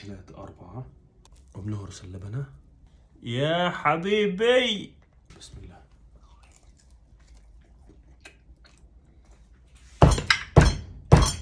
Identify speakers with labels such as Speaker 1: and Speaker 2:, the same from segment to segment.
Speaker 1: 3 4 وبنهرس اللبنة.
Speaker 2: يا حبيبي.
Speaker 1: بسم الله.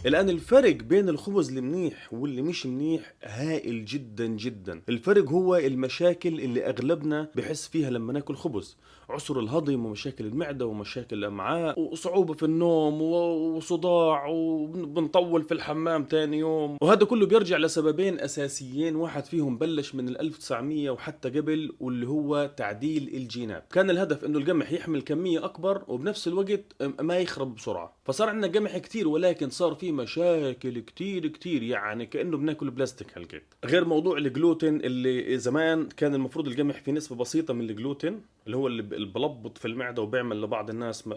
Speaker 1: الآن الفرق بين الخبز المنيح واللي مش منيح هائل جدا جدا. الفرق هو المشاكل اللي أغلبنا بحس فيها لما ناكل خبز: عسر الهضم ومشاكل المعدة ومشاكل الأمعاء وصعوبة في النوم وصداع وبنطول في الحمام تاني يوم. وهذا كله بيرجع لسببين أساسيين، واحد فيهم بلش من 1900 وحتى قبل، واللي هو تعديل الجينات. كان الهدف إنه القمح يحمل كمية أكبر وبنفس الوقت ما يخرب بسرعة، فصار عندنا قمح كتير ولكن صار في مشاكل كتير، يعني كأنه بناكل بلاستيك هالقد. غير موضوع الجلوتين اللي زمان كان المفروض القمح فيه نسبة بسيطة من الجلوتين اللي هو اللي بلبط في المعدة وبيعمل لبعض الناس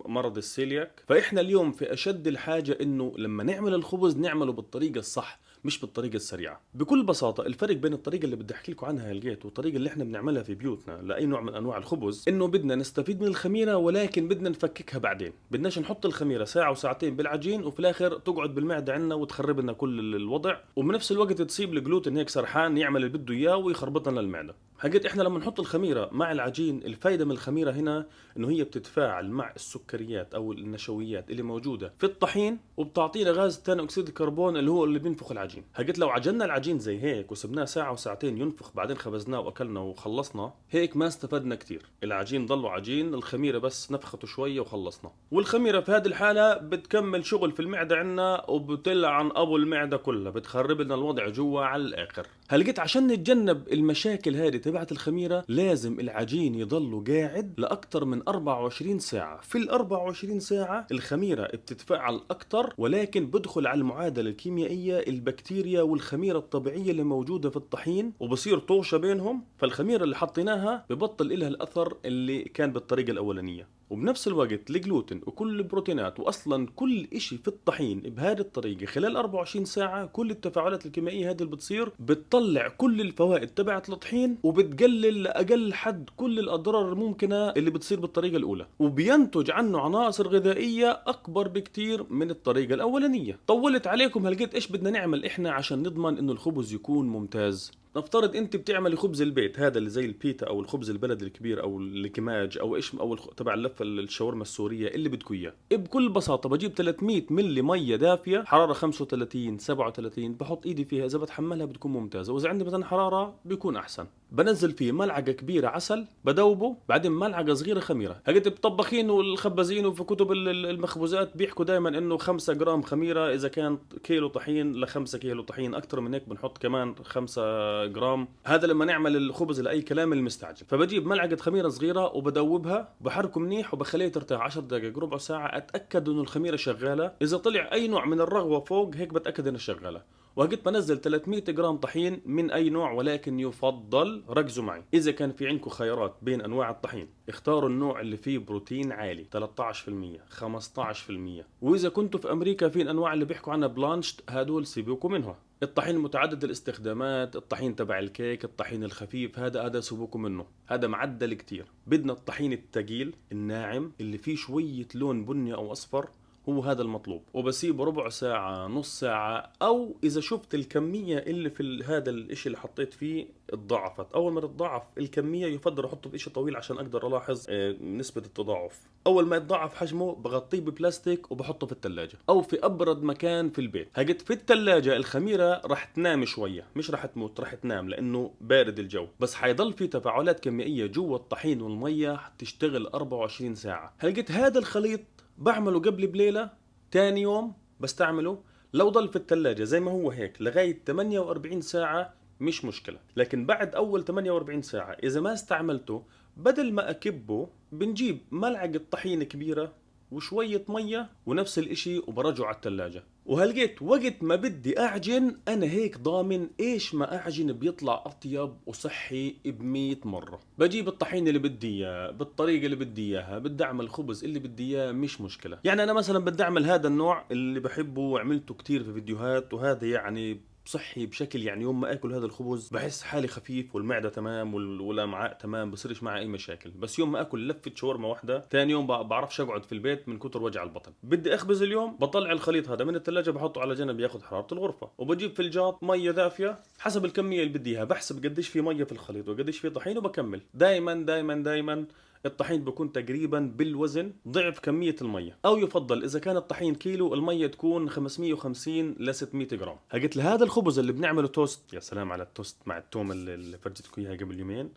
Speaker 1: مرض السيلياك. فإحنا اليوم في أشد الحاجة إنه لما نعمل الخبز نعمله بالطريقة الصح مش بالطريقة السريعة. بكل بساطة الفرق بين الطريقة اللي بدي احكي لكم عنها هالجيت والطريقة اللي احنا بنعملها في بيوتنا لأي نوع من أنواع الخبز إنه بدنا نستفيد من الخميرة ولكن بدنا نفككها بعدين. بدناش نحط الخميرة ساعة وساعتين بالعجين وفي الآخر تقعد بالمعدة عنا وتخرب لنا كل الوضع، وبنفس الوقت تصيب الجلوتين هيك سرحان يعمل اللي بده إياه ويخربط لنا المعدة. حقيقة احنا لما نحط الخميرة مع العجين، الفايدة من الخميرة هنا انه هي بتتفاعل مع السكريات او النشويات اللي موجودة في الطحين وبتعطينا غاز ثاني اكسيد الكربون اللي هو اللي بينفخ العجين. حقيقة لو عجننا العجين زي هيك وسبناه ساعة وساعتين ينفخ بعدين خبزناه واكلنا وخلصنا، هيك ما استفدنا كتير. العجين ضله عجين، الخميرة بس نفخته شوية وخلصنا. والخميرة في هذه الحالة بتكمل شغل في المعدة عنا وبتلعن ابو المعدة كلها، بتخرب لنا الوضع جوا على الاخر. هلقيت عشان نتجنب المشاكل هذه تبعت الخميرة لازم العجين يضل قاعد لأكثر من 24 ساعة. في ال 24 ساعة الخميرة بتتفاعل أكثر ولكن بدخل على المعادلة الكيميائية البكتيريا والخميرة الطبيعية اللي موجودة في الطحين وبصير طوشة بينهم، فالخميرة اللي حطيناها ببطل إلها الأثر اللي كان بالطريقة الأولانية. وبنفس الوقت الجلوتين وكل البروتينات واصلا كل اشي في الطحين بهذه الطريقه خلال 24 ساعه كل التفاعلات الكيميائيه هذه اللي بتصير بتطلع كل الفوائد تبعت الطحين وبتقلل لاقل حد كل الاضرار الممكنه اللي بتصير بالطريقه الاولى، وبينتج عنه عناصر غذائيه اكبر بكتير من الطريقه الاولانيه. طولت عليكم هلقيت ايش بدنا نعمل احنا عشان نضمن انه الخبز يكون ممتاز. نفترض انت بتعملي خبز البيت هذا اللي زي البيتا او الخبز البلدي الكبير او الكماج او ايش او تبع اللفه الشاورما السوريه اللي بدكم اياه. بكل بساطه بجيب 300 ملي ميه دافيه حراره 35 37 بحط ايدي فيها، اذا بتحملها بتكون ممتازه، واذا عندي مثلا حراره بيكون احسن. بنزل فيه ملعقه كبيره عسل بدوبه، بعدين ملعقه صغيره خميره. هقيت الطباخين والخبازين وفي كتب المخبوزات بيحكوا دائما انه 5 جرام خميره اذا كان كيلو طحين ل 5 كيلو طحين، اكثر من هيك بنحط كمان 5 جرام. هذا لما نعمل الخبز لاي كلام المستعجل. فبجيب ملعقه خميره صغيره وبدوبها بحركه منيح وبخليها ترتاح 10 دقائق ربع ساعه، اتاكد انه الخميره شغاله. اذا طلع اي نوع من الرغوه فوق هيك بتاكد انها شغاله. وقت بنزل 300 جرام طحين من اي نوع، ولكن يفضل ركزوا معي اذا كان في عندكم خيارات بين انواع الطحين اختاروا النوع اللي فيه بروتين عالي 13% 15%. واذا كنتوا في امريكا في الانواع اللي بيحكوا عنها بلانشت هدول سيبوكوا منها. الطحين متعدد الاستخدامات، الطحين تبع الكيك، الطحين الخفيف، هذا سيبوكوا منه، هذا معدل كتير. بدنا الطحين الثقيل الناعم اللي فيه شوية لون بني او اصفر، هو هذا المطلوب. وبسيبه ربع ساعة نص ساعة، أو إذا شفت الكمية اللي في هذا الإشي اللي حطيت فيه اتضاعفت. أول ما تتضاعف الكمية يفضل أحطه في إشي طويل عشان أقدر ألاحظ نسبة التضاعف. أول ما يتضاعف حجمه بغطيه ببلاستيك وبحطه في الثلاجة أو في أبرد مكان في البيت. هجت في الثلاجة الخميرة رح تنام شوية، مش رح تموت، رح تنام لأنه بارد الجو، بس حيضل في تفاعلات كيميائية جوا الطحين والمية تشتغل 24 ساعة. هلقيت هذا الخليط بعمله قبل بليلة، تاني يوم بستعمله. لو ضل في الثلاجة زي ما هو هيك لغاية 48 ساعة مش مشكلة، لكن بعد أول 48 ساعة إذا ما استعملته بدل ما أكبه بنجيب ملعقة طحين كبيرة وشوية مية ونفس الاشي وبرجعه على الثلاجة. وهلقيت وقت ما بدي اعجن انا هيك ضامن ايش ما اعجن بيطلع اطيب وصحي ب100 مرة. بجيب الطحين اللي بدي اياه بالطريقة اللي بدي اياها، بدي اعمل خبز اللي بدي اياه مش مشكلة. يعني انا مثلا بدي اعمل هذا النوع اللي بحبه وعملته كتير في فيديوهات، وهذا يعني صحي بشكل يعني يوم ما اكل هذا الخبز بحس حالي خفيف والمعده تمام والامعاء تمام، بصيرش معي اي مشاكل. بس يوم ما اكل لفه شاورما واحده ثاني يوم بعرفش اقعد في البيت من كتر وجع البطن. بدي اخبز اليوم، بطلع الخليط هذا من الثلاجه بحطه على جنب ياخذ حراره الغرفه، وبجيب فنجان ميه دافيه حسب الكميه اللي بدي اياها، بحسب قديش في ميه في الخليط وقديش في طحين وبكمل. دائما دائما دائما الطحين بيكون تقريبا بالوزن ضعف كمية المية، او يفضل اذا كان الطحين كيلو المية تكون 550 ل 600 جرام. قلت لهذا الخبز اللي بنعمله توست، يا سلام على التوست مع التوم اللي فرجتكم اياها قبل يومين،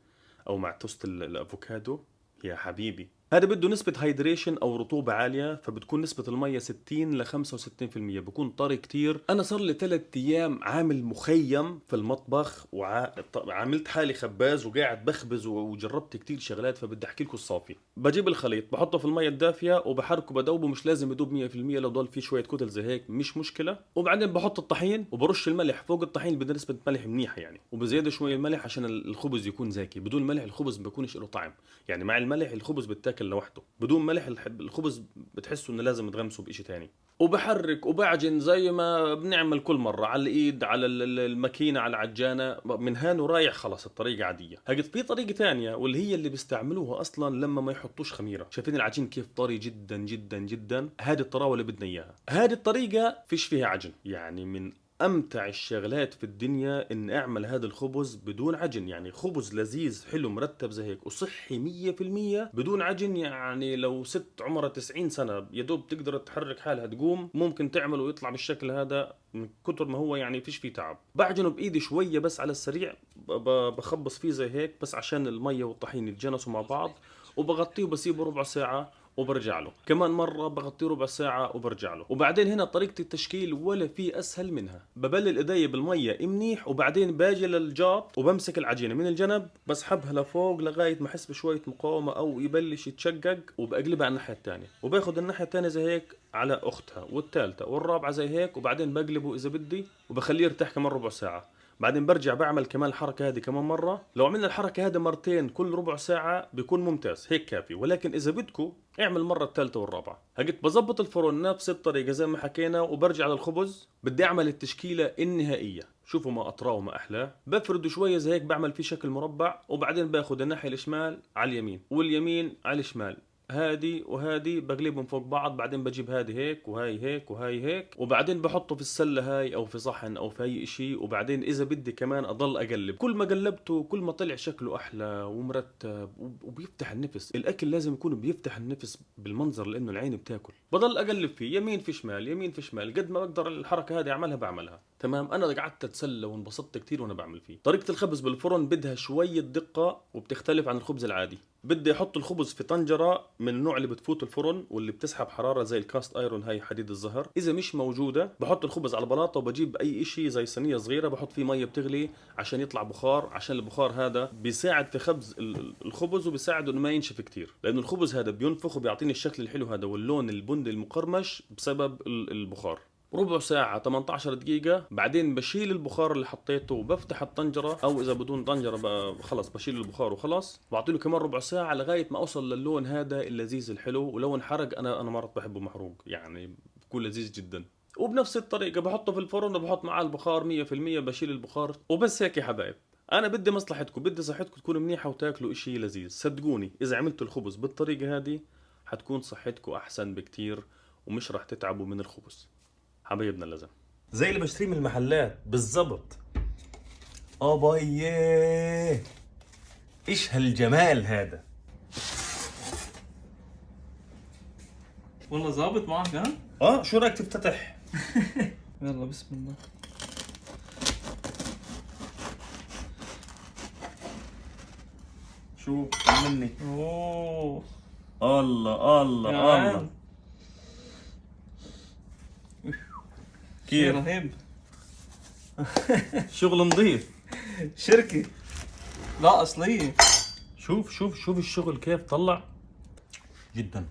Speaker 1: او مع توست الافوكادو، يا حبيبي هذا بده نسبة هايدريشن او رطوبة عالية، فبتكون نسبة المية 60 ل 65%، بكون طري كتير. انا صار لي 3 ايام عامل مخيم في المطبخ وعملت حالي خباز وقاعد بخبز وجربت كتير شغلات، فبدي احكي لكم الصافي. بجيب الخليط بحطه في المية الدافية وبحركه بدوبه، مش لازم يدوب 100%، لو ضل فيه شوية كتل زي هيك مش مشكلة. وبعدين بحط الطحين وبرش الملح فوق الطحين، بدي نسبة ملح منيحة يعني، وبزيادة شوية الملح عشان الخبز يكون زاكي. بدون ملح الخبز ما بيكونش له طعم، يعني مع الملح الخبز بتاكل لوحده، بدون ملح الخبز بتحسه انه لازم تغمسه بإشي تاني. وبحرك وبعجن زي ما بنعمل كل مرة، على الايد، على الماكينة، على العجانة، من هان ورايح خلص الطريقة عادية. هجد في طريقة تانية واللي هي اللي بيستعملوها اصلا لما ما يحطوش خميرة. شايفين العجين كيف طري جدا جدا جدا؟ هذه الطراوة اللي بدنا اياها. هذه الطريقة فيش فيها عجن، يعني من امتع الشغلات في الدنيا ان اعمل هذا الخبز بدون عجن، يعني خبز لذيذ حلو مرتب زي هيك وصحي 100% بدون عجن. يعني لو ست عمرها 90 سنة يا دوب تقدر تحرك حالها تقوم ممكن تعمله ويطلع بالشكل هذا، من كتر ما هو يعني فيش فيه تعب. بعجنه بايدي شوية بس على السريع، بخبص فيه زي هيك بس عشان المية والطحين يتجانسوا مع بعض، وبغطيه وبسيبه ربع ساعة وبرجع له كمان مرة، بغطيه ربع ساعة وبرجع له. وبعدين هنا طريقة التشكيل ولا في أسهل منها. ببلل إيدي بالمية منيح، وبعدين باجي للجاط وبمسك العجينة من الجنب بسحبها لفوق لغاية ما أحس بشوية مقاومة أو يبلش يتشقق، وبقلبها على الناحية الثانية، وباخذ الناحية الثانية زي هيك على أختها، والثالثة والرابعة زي هيك، وبعدين بقلبه إذا بدي وبخليه يرتاح كمان ربع ساعة. بعدين برجع بعمل كمان الحركة هذه كمان مرة. لو عملنا الحركة هذه مرتين كل ربع ساعة بيكون ممتاز، هيك كافي. ولكن إذا بدكم اعمل مرة الثالثة والرابعة. هقيت بظبط الفرن نفس الطريقة زي ما حكينا، وبرجع للخبز بدي أعمل التشكيلة النهائية. شوفوا ما أطراه وما أحلاه. بفرده شوية زي هيك، بعمل فيه شكل مربع، وبعدين باخذ الناحية الشمال على اليمين واليمين على الشمال، هادي وهادي بقلبهم فوق بعض. بعدين بجيب هادي هيك وهاي هيك وهاي هيك، وبعدين بحطه في السلة هاي او في صحن او في اي اشي. وبعدين اذا بدي كمان اضل اقلب، كل ما قلبته كل ما طلع شكله احلى ومرتب وبيفتح النفس. الاكل لازم يكون بيفتح النفس بالمنظر لانه العين بتاكل. بضل اقلب فيه يمين في شمال يمين في شمال قد ما بقدر. الحركة هذه اعملها بعملها تمام. انا قعدت اتسلى وانبسطت كتير وانا بعمل فيه. طريقة الخبز بالفرن بدها شوية دقة وبتختلف عن الخبز العادي. بدي احط الخبز في طنجرة من النوع اللي بتفوت الفرن واللي بتسحب حرارة زي الكاست ايرون، هاي حديد الزهر. اذا مش موجودة بحط الخبز على البلاطة، وبجيب اي اشي زي صينية صغيرة بحط فيه مية بتغلي عشان يطلع بخار، عشان البخار هذا بيساعد في خبز الخبز وبيساعد انه ما ينشف كتير، لانه الخبز هذا بينفخ وبيعطيني الشكل الحلو هذا واللون البني المقرمش بسبب البخار. ربع ساعة 18 دقيقة، بعدين بشيل البخار اللي حطيته وبفتح الطنجرة، او اذا بدون طنجرة خلص بشيل البخار وخلص. بعطي له كمان ربع ساعة لغاية ما اوصل للون هذا اللذيذ الحلو. ولو انحرق انا مرات بحبه محروق، يعني بكون لذيذ جدا. وبنفس الطريقة بحطه في الفرن وبحط معاه البخار 100%، بشيل البخار وبس. هيك يا حبايب، انا بدي مصلحتكم، بدي صحتكم تكون منيحة وتاكلوا اشي لذيذ. صدقوني اذا عملتوا الخبز بالطريقة هذه حتكون صحتكم احسن بكتير ومش راح تتعبوا من الخبز. حبايبنا اللزم زي اللي بشتريه من المحلات بالضبط. بايه، ايش هالجمال هذا.
Speaker 2: والله ظابط معك ها؟
Speaker 1: شو رايك تفتتح؟
Speaker 2: يلا بسم الله.
Speaker 1: شو طمني.
Speaker 2: اوه
Speaker 1: الله الله الله.
Speaker 2: كيف
Speaker 1: كيف
Speaker 2: رهيب.
Speaker 1: شغل نظيف.
Speaker 2: شركة لا أصلية.
Speaker 1: شوف الشغل كيف طلع جدا.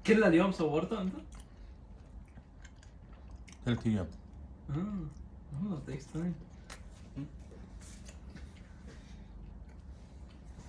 Speaker 2: كلها اليوم صورتها أنت؟
Speaker 1: 3 أيام.
Speaker 2: والله takes time.